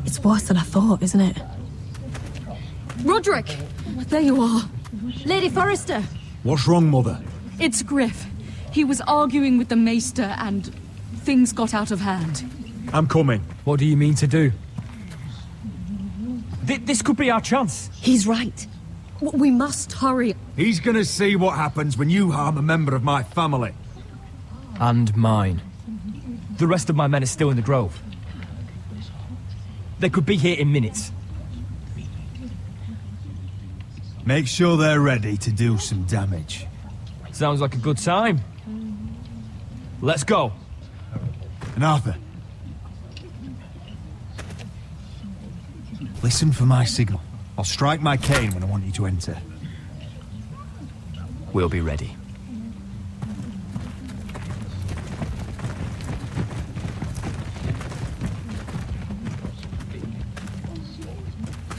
It's worse than I thought, isn't it? Rodrik! There you are. Lady Forrester! What's wrong, Mother? It's Griff. He was arguing with the Maester and things got out of hand. I'm coming. What do you mean to do? This could be our chance. He's right. We must hurry. He's gonna see what happens when you harm a member of my family. And mine. The rest of my men are still in the grove. They could be here in minutes. Make sure they're ready to do some damage. Sounds like a good time. Let's go. And Arthur, listen for my signal. I'll strike my cane when I want you to enter. We'll be ready.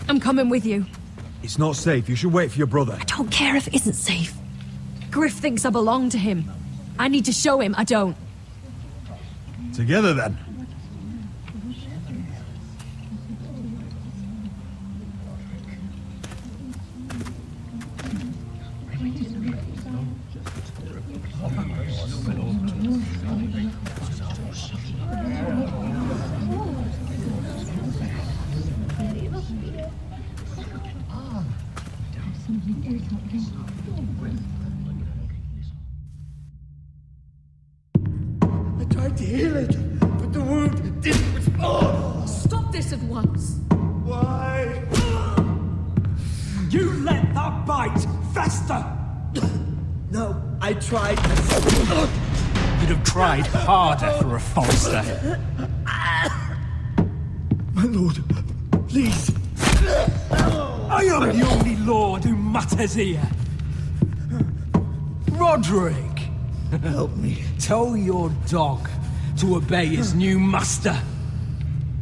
I'm coming with you. It's not safe. You should wait for your brother. I don't care if it isn't safe. Griff thinks I belong to him. I need to show him I don't. Together, then. I tried to heal it, but the wound didn't respond. Stop this at once. Why? You let that bite fester! No, I tried. You'd have tried harder for a Forrester. My lord, please. I am the only lord who matters here. Rodrik! Help me. Tell your dog to obey his new master.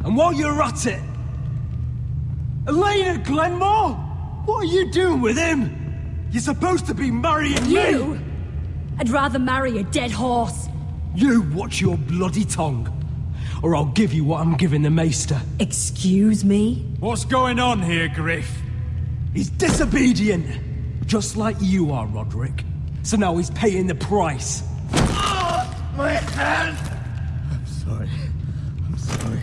And while you're at it... Elaena Glenmore? What are you doing with him? You're supposed to be marrying You? me! I'd rather marry a dead horse. You watch your bloody tongue, or I'll give you what I'm giving the Maester. Excuse me? What's going on here, Griff? He's disobedient, just like you are, Rodrik. So now he's paying the price. My hand! I'm sorry. I'm sorry.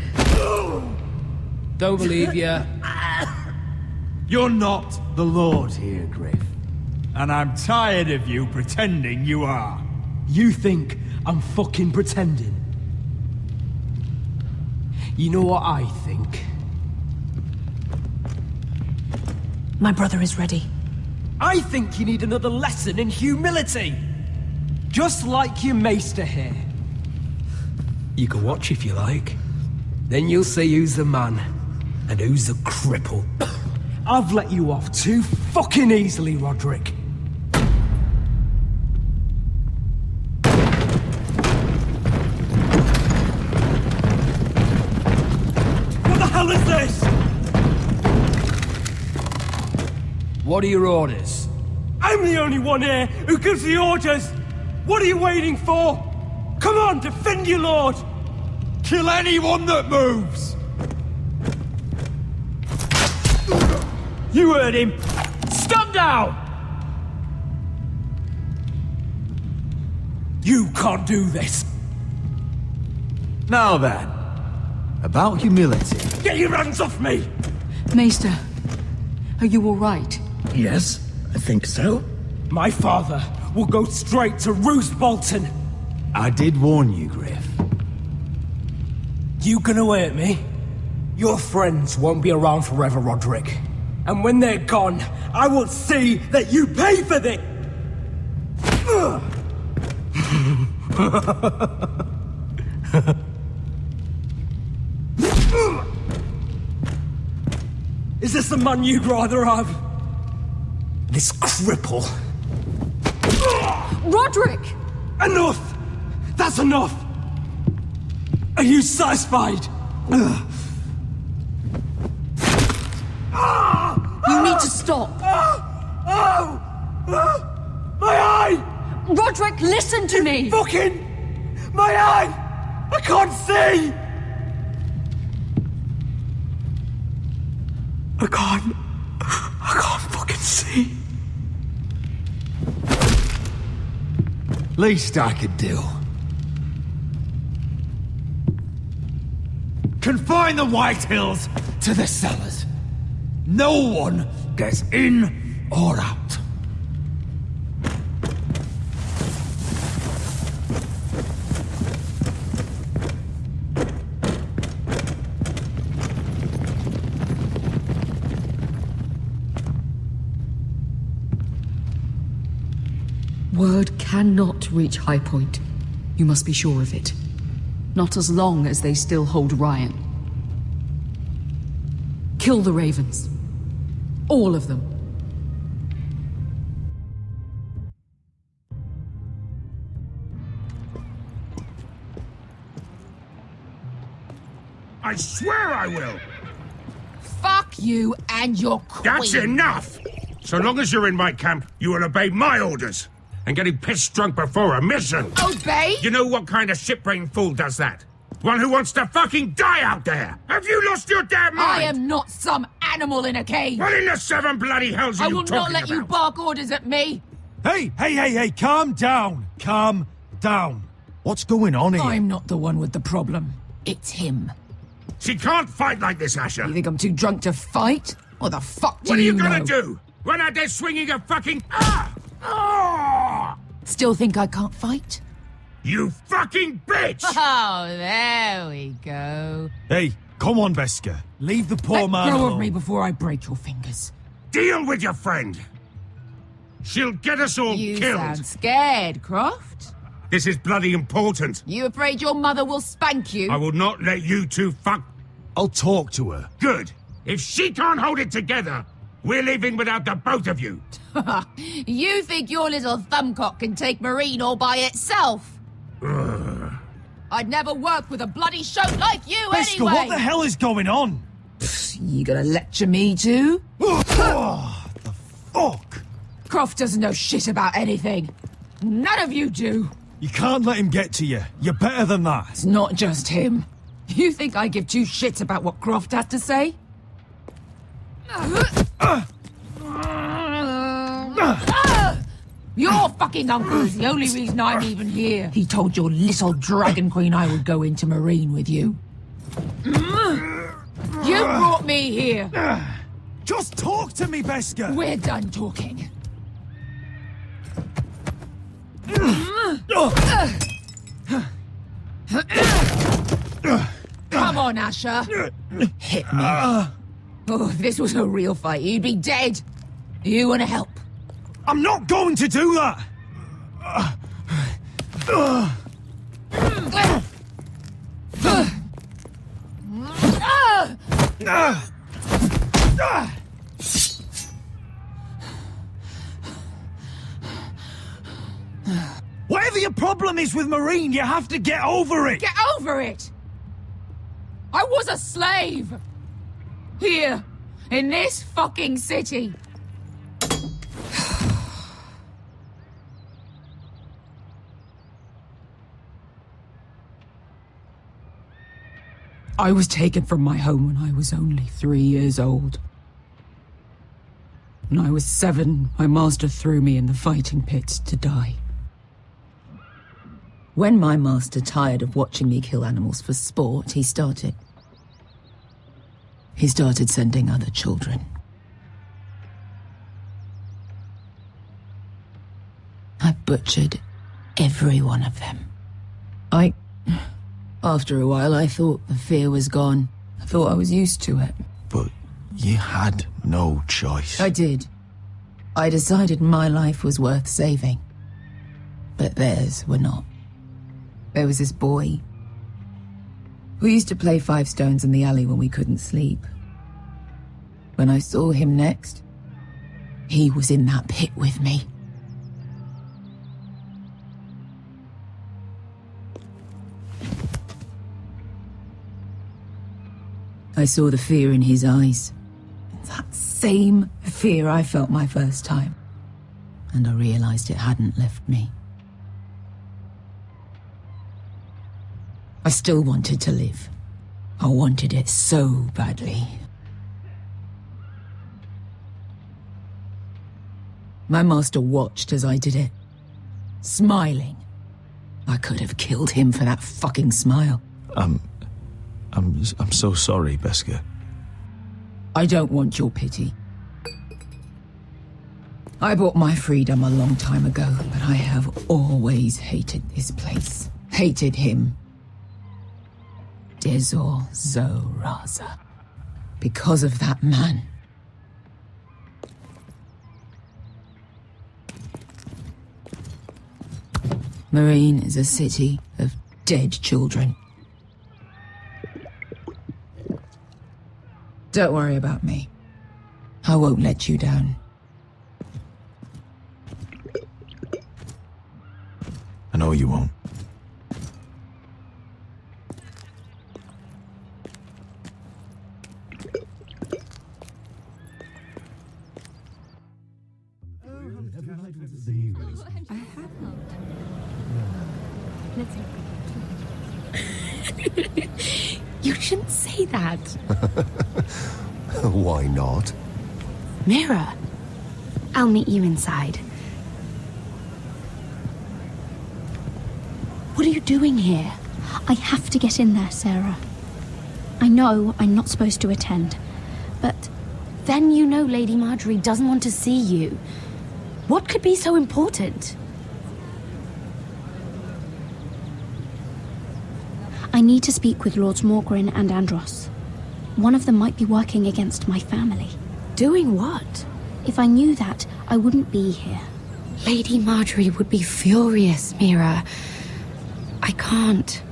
Don't believe ya. You're not the Lord here, Griff. And I'm tired of you pretending you are. You think I'm fucking pretending? You know what I think? My brother is ready. I think you need another lesson in humility. Just like your maester here. You can watch if you like. Then you'll see who's the man and who's the cripple. I've let you off too fucking easily, Rodrik. What the hell is this? What are your orders? I'm the only one here who gives the orders! What are you waiting for? Come on, defend your lord! Kill anyone that moves! You heard him! Stand down! You can't do this! Now then, about humility. Get your hands off me! Maester, are you all right? Yes, I think so. My father will go straight to Roose Bolton! I did warn you, Griff. You gonna hurt me? Your friends won't be around forever, Rodrik. And when they're gone, I will see that you pay for this! Is this the man you'd rather have? This cripple? Rodrik! Enough! That's enough! Are you satisfied? You need to stop. My eye! Rodrik, listen to me! Fucking... my eye! I can't see! I can't fucking see. Least I could do. Confine the Whitehills to the cellars. No one gets in or out. Word cannot reach High Point. You must be sure of it. Not as long as they still hold Ryon. Kill the Ravens. All of them. I swear I will! Fuck you and your queen! That's enough! So long as you're in my camp, you will obey my orders. And getting pissed drunk before a mission. Obey? You know what kind of shit-brained fool does that? One who wants to fucking die out there! Have you lost your damn mind? I am not some animal in a cage! What in the seven bloody hells are I you will talking not let about? you bark orders at me! Hey, calm down. Calm down. What's going on here? I'm not the one with the problem. It's him. She can't fight like this, Asher. You think I'm too drunk to fight? What the fuck do What are you know? gonna do? Run out there swinging a fucking... Still think I can't fight? You fucking bitch! Oh, there we go. Hey, come on, Beskha. Leave the poor man Let go alone. of me before I break your fingers. Deal with your friend. She'll get us all You killed. sound scared, Croft. This is bloody important. You afraid your mother will spank you? I will not let you two fuck... I'll talk to her. Good. If she can't hold it together, we're leaving without the both of you. You think your little thumbcock can take Meereen all by itself? I'd never work with a bloody shote like you Beskha, anyway! what the hell is going on? You gonna lecture me too? Oh, the fuck? Croft doesn't know shit about anything. None of you do. You can't let him get to you. You're better than that. It's not just him. You think I give two shits about what Croft had to say? Your fucking uncle is the only reason I'm even here. He told your little dragon queen I would go into Meereen with you. You brought me here. Just talk to me, Beskha. We're done talking. Come on, Asher. Hit me. Oh, if this was a real fight, you'd be dead. You want to help? I'm not going to do that. Whatever your problem is with Meereen, you have to get over it. Get over it! I was a slave! Here, in this fucking city. I was taken from my home when I was only 3 years old. When I was 7, my master threw me in the fighting pits to die. When my master tired of watching me kill animals for sport, he started sending other children. I butchered every one of them. After a while, I thought the fear was gone. I thought I was used to it. But you had no choice. I did. I decided my life was worth saving. But theirs were not. There was this boy. We used to play 5 stones in the alley when we couldn't sleep. When I saw him next, he was in that pit with me. I saw the fear in his eyes. That same fear I felt my first time. And I realized it hadn't left me. I still wanted to live. I wanted it so badly. My master watched as I did it, smiling. I could have killed him for that fucking smile. I'm so sorry, Beskha. I don't want your pity. I bought my freedom a long time ago, but I have always hated this place. Hated him. Dezor Zoraza. Because of that man. Meereen is a city of dead children. Don't worry about me. I won't let you down. I know you won't. You shouldn't say that. Why not? Mira, I'll meet you inside. What are you doing here? I have to get in there, Sarah. I know I'm not supposed to attend, but Then you know Lady Marjorie doesn't want to see you. What could be so important? I need to speak with Lords Morgrin and Andros. One of them might be working against my family. Doing what? If I knew that, I wouldn't be here. Lady Marjorie would be furious, Mira. I can't.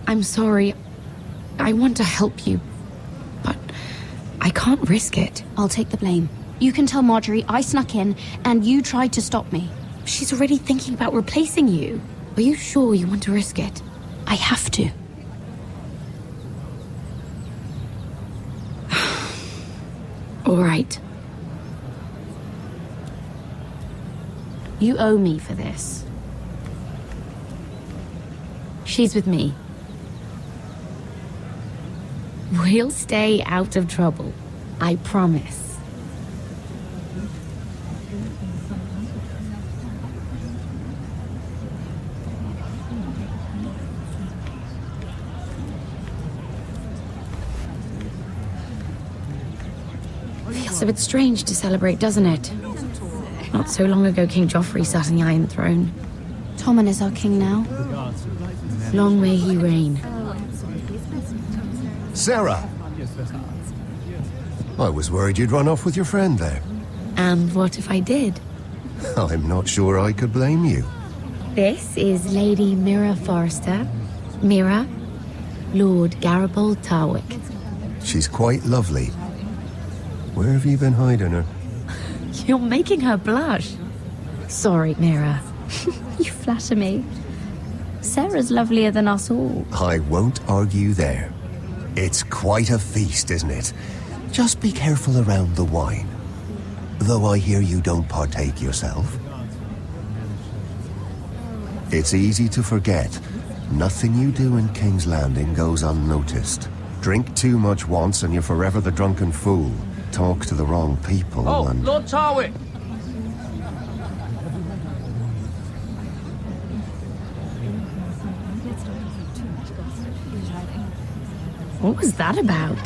I'm sorry. I want to help you, but I can't risk it. I'll take the blame. You can tell Marjorie I snuck in, and you tried to stop me. She's already thinking about replacing you. Are you sure you want to risk it? I have to. All right. You owe me for this. She's with me. We'll stay out of trouble. I promise. Feels a bit strange to celebrate, doesn't it? Not so long ago, King Joffrey sat on the Iron Throne. Tommen is our king now. Long may he reign. Sarah! I was worried you'd run off with your friend there. And what if I did? I'm not sure I could blame you. This is Lady Mira Forrester. Mira, Lord Garibald Tarwick. She's quite lovely. Where have you been hiding her? You're making her blush. Sorry, Mira. You flatter me. Sarah's lovelier than us all. I won't argue there. It's quite a feast, isn't it? Just be careful around the wine. Though I hear you don't partake yourself. It's easy to forget. Nothing you do in King's Landing goes unnoticed. Drink too much once and you're forever the drunken fool. Talk to the wrong people and... Lord Tarwick! What was that about?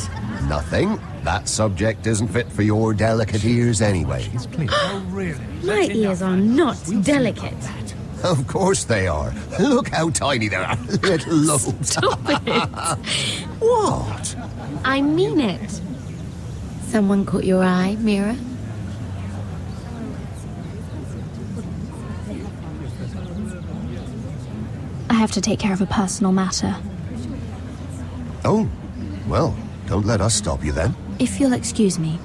Nothing. That subject isn't fit for your delicate ears anyway. Oh, really? My ears are not delicate. Of course they are. Look how tiny they are. Little lobes. Stop it. What? I mean it. Someone caught your eye, Mira? I have to take care of a personal matter. Oh, well, don't let us stop you then. If you'll excuse me.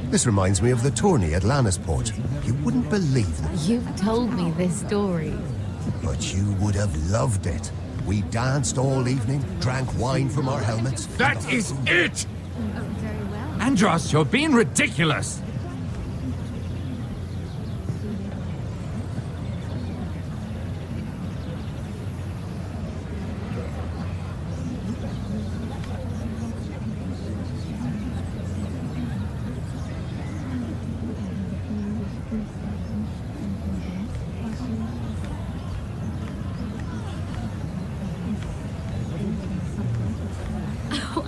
This reminds me of the tourney at Lannisport. You wouldn't believe it, You've told me this story. but you would have loved it. We danced all evening, drank wine from our helmets. That is it! Andros, you're being ridiculous!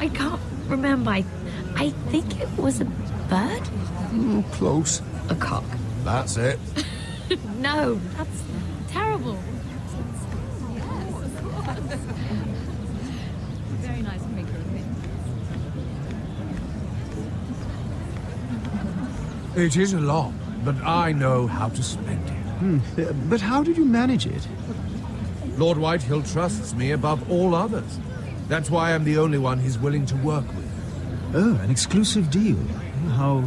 I can't remember. I think it was a bird? Close. A cock. That's it. No, that's terrible. Very nice maker of it. It is a lot, but I know how to spend it. But how did you manage it? Lord Whitehill trusts me above all others. That's why I'm the only one he's willing to work with. Oh, an exclusive deal. How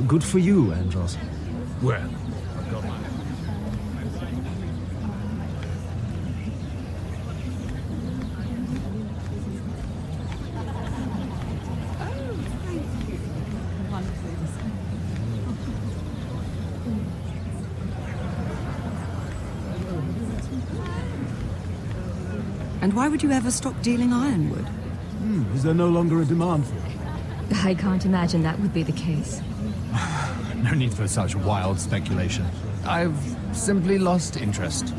good for you, Andros. Well, I've got my... And why would you ever stop dealing ironwood? Is there no longer a demand for it? I can't imagine that would be the case. No need for such wild speculation. I've simply lost interest.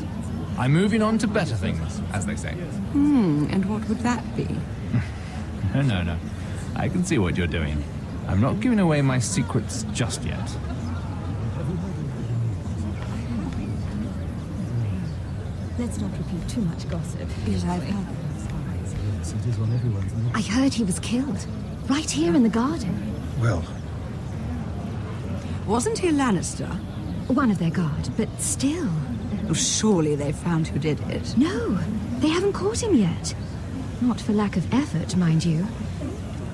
I'm moving on to better things, as they say. And what would that be? No. I can see what you're doing. I'm not giving away my secrets just yet. Let's not repeat too much gossip. Yes, I've heard. Yes, it is on everyone's lips. I heard he was killed. Right here in the garden. Well, Wasn't he a Lannister? One of their guard, but still. Oh, surely they found who did it. No, they haven't caught him yet. Not for lack of effort, mind you.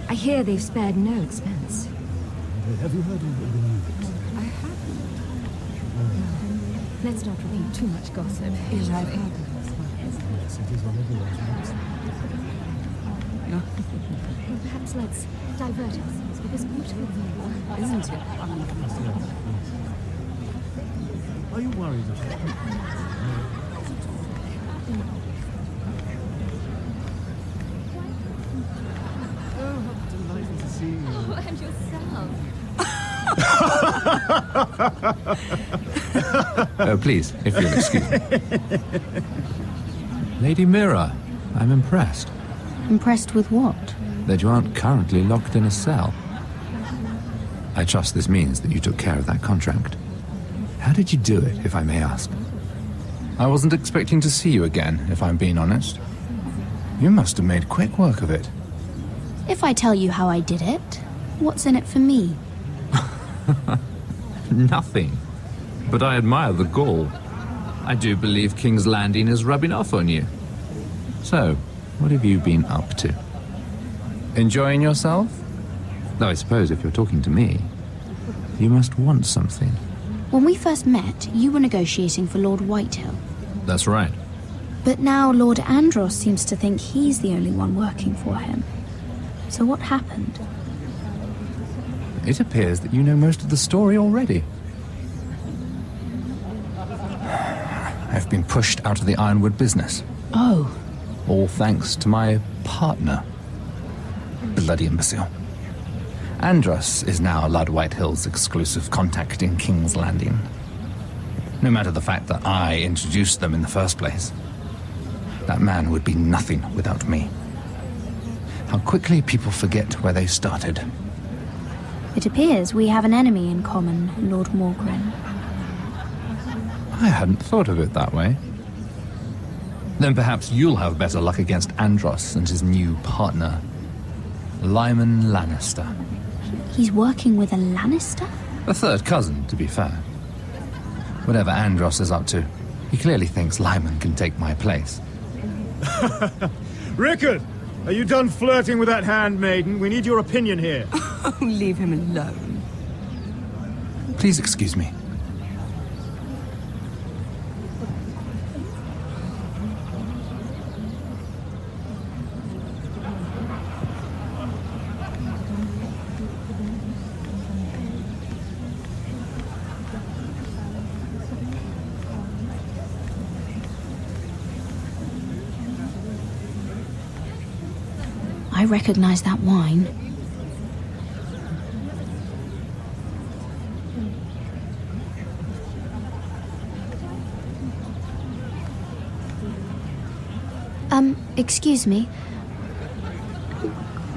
I hear they've spared no expense. have you heard of the news? I haven't. Let's not repeat too much gossip. Yes, I've heard. Yes, it is on everyone's lips. Perhaps let's divert ourselves with this beautiful view. Isn't it? Are you worried at all? Oh, how delightful to see you. Oh, and yourself. Please, if you'll excuse me. Lady Mira, I'm impressed Impressed with what? that you aren't currently locked in a cell. I trust this means that you took care of that contract. How did you do it, if I may ask? I wasn't expecting to see you again, if I'm being honest. You must have made quick work of it. If I tell you how I did it, what's in it for me? Nothing. But I admire the gall. I do believe King's Landing is rubbing off on you. So, what have you been up to? Enjoying yourself? Though I suppose if you're talking to me, you must want something. When we first met, you were negotiating for Lord Whitehill. That's right. But now Lord Andros seems to think he's the only one working for him. So what happened? It appears that you know most of the story already. I've been pushed out of the ironwood business. Oh. All thanks to my partner. Bloody imbecile. Andros is now Lord Whitehill's exclusive contact in King's Landing. No matter the fact that I introduced them in the first place. That man would be nothing without me. How quickly people forget where they started. It appears we have an enemy in common, Lord Morgren. I hadn't thought of it that way. Then perhaps you'll have better luck against Andros and his new partner, Lyman Lannister. He's working with a Lannister? A third cousin, to be fair. Whatever Andros is up to, he clearly thinks Lyman can take my place. Rickard, are you done flirting with that handmaiden? We need your opinion here. Oh, leave him alone. Please excuse me. I recognize that wine. Excuse me.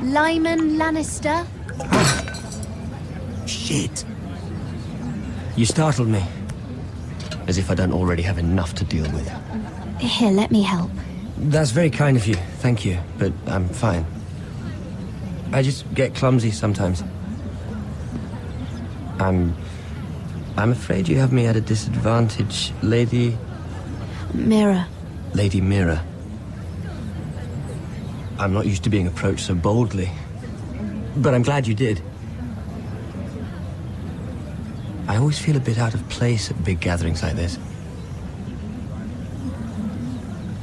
Lyman Lannister? Shit. You startled me. As if I don't already have enough to deal with. Here, let me help. That's very kind of you, thank you, but I'm fine. I just get clumsy sometimes. I'm afraid you have me at a disadvantage, Lady... Mira. Lady Mira. I'm not used to being approached so boldly. But I'm glad you did. I always feel a bit out of place at big gatherings like this.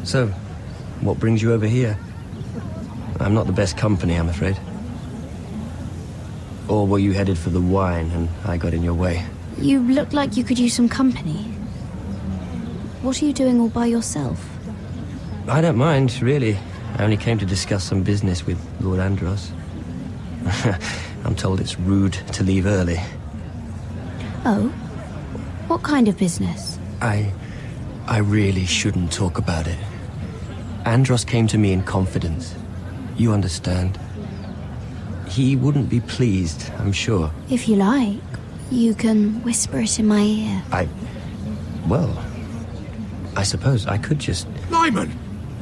So, what brings you over here? I'm not the best company, I'm afraid. Or were you headed for the wine and I got in your way? You look like you could use some company. What are you doing all by yourself? I don't mind, really. I only came to discuss some business with Lord Andros. I'm told it's rude to leave early. Oh? What kind of business? I really shouldn't talk about it. Andros came to me in confidence. You understand. He wouldn't be pleased, I'm sure. If you like, you can whisper it in my ear. Well, I suppose I could just... Lyman!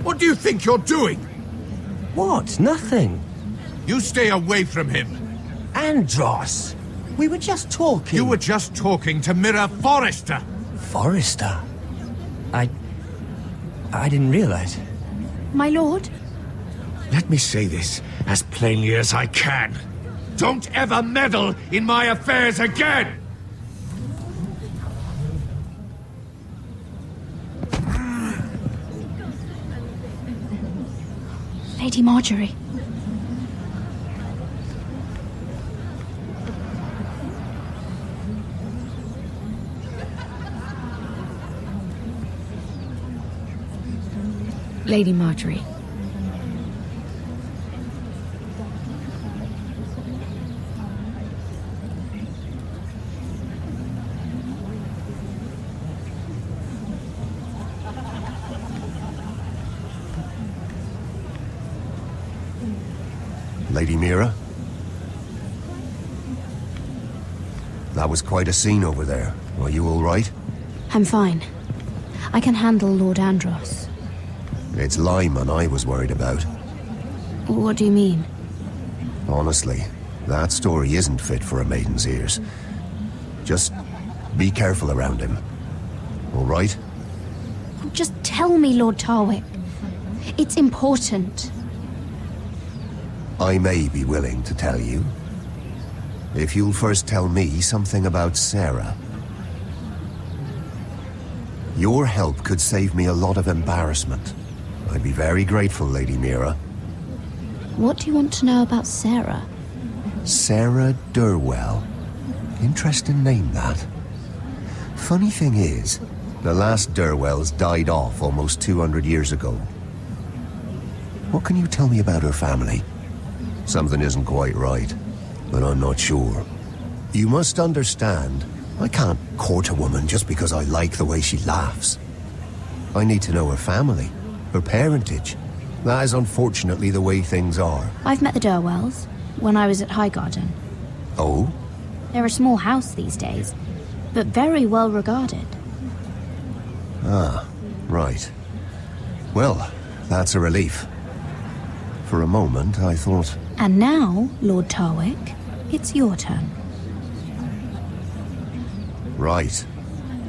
What do you think you're doing? What? Nothing. You stay away from him. Andros! We were just talking. You were just talking to Mira Forrester. Forrester? I didn't realize. My lord? Let me say this as plainly as I can. Don't ever meddle in my affairs again! Lady Marjorie. Lady Marjorie. Lady Mira? That was quite a scene over there. Are you all right? I'm fine. I can handle Lord Andros. It's Lyman I was worried about. What do you mean? Honestly, that story isn't fit for a maiden's ears. Just be careful around him. All right? Just tell me, Lord Tarwick. It's important. I may be willing to tell you. If you'll first tell me something about Sarah. Your help could save me a lot of embarrassment. I'd be very grateful, Lady Mira. What do you want to know about Sarah? Sarah Durwell. Interesting name, that. Funny thing is, the last Durwells died off almost 200 years ago. What can you tell me about her family? Something isn't quite right, but I'm not sure. You must understand, I can't court a woman just because I like the way she laughs. I need to know her family, her parentage. That is unfortunately the way things are. I've met the Durwells when I was at Highgarden. Oh? They're a small house these days, but very well regarded. Ah, right. Well, that's a relief. For a moment, I thought... And now, Lord Tarwick, it's your turn. Right.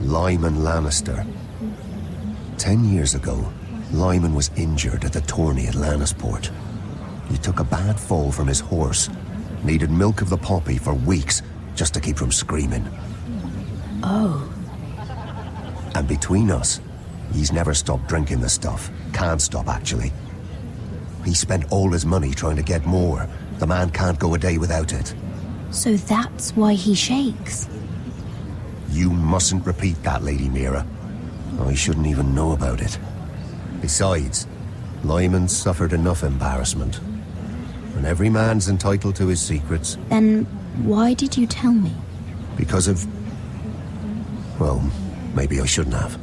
Lyman Lannister. 10 years ago, Lyman was injured at the tourney at Lannisport. He took a bad fall from his horse. Needed milk of the poppy for weeks just to keep from screaming. Oh. And between us, he's never stopped drinking the stuff. Can't stop, actually. He spent all his money trying to get more. The man can't go a day without it. So that's why he shakes. You mustn't repeat that, Lady Mira. I shouldn't even know about it. Besides, Lyman suffered enough embarrassment. And every man's entitled to his secrets. Then why did you tell me? Because of... Well, maybe I shouldn't have.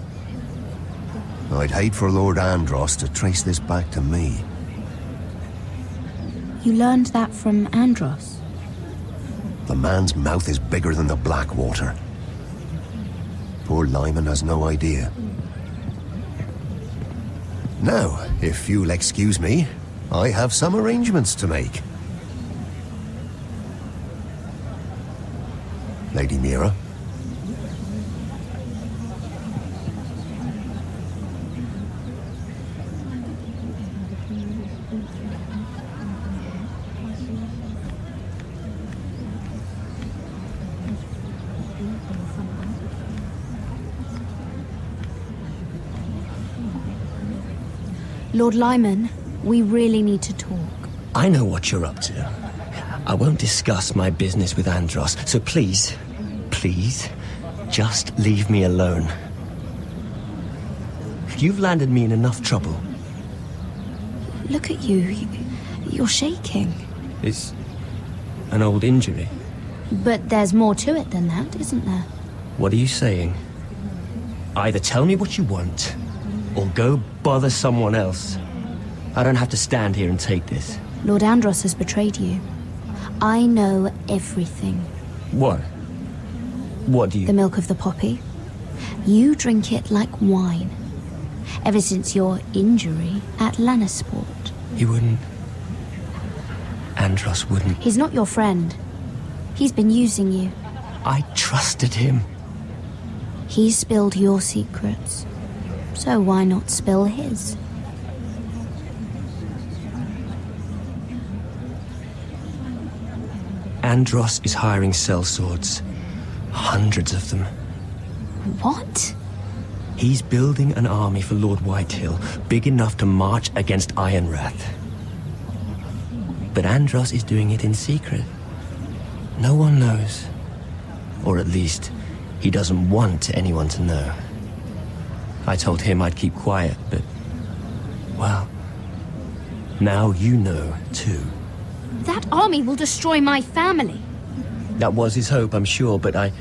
I'd hate for Lord Andros to trace this back to me. You learned that from Andros? The man's mouth is bigger than the Blackwater. Poor Lyman has no idea. Now, if you'll excuse me, I have some arrangements to make. Lady Mira. Lord Lyman, we really need to talk. I know what you're up to. I won't discuss my business with Andros, so please, just leave me alone. You've landed me in enough trouble. Look at you. You're shaking. It's an old injury. But there's more to it than that, isn't there? What are you saying? Either tell me what you want, or go bother someone else. I don't have to stand here and take this. Lord Andros has betrayed you. I know everything. What? What do you... The milk of the poppy. You drink it like wine. Ever since your injury at Lannisport. He wouldn't... Andros wouldn't... He's not your friend. He's been using you. I trusted him. He spilled your secrets. So why not spill his? Andros is hiring sellswords. Hundreds of them. What? He's building an army for Lord Whitehill, big enough to march against Ironrath. But Andros is doing it in secret. No one knows. Or at least, he doesn't want anyone to know. I told him I'd keep quiet, but... well... now you know, too. That army will destroy my family. That was his hope, I'm sure, but I...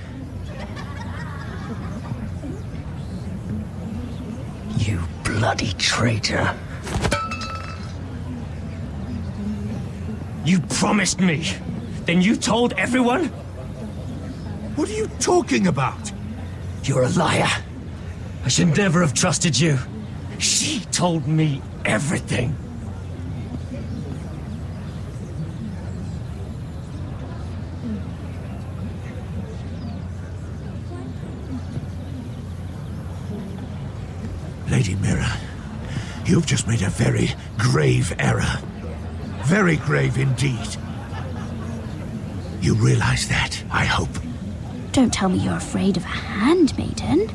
You bloody traitor. You promised me! Then you told everyone? What are you talking about? You're a liar. I should never have trusted you. She told me everything. Lady Mira, you've just made a very grave error. Very grave indeed. You realize that, I hope. Don't tell me you're afraid of a handmaiden.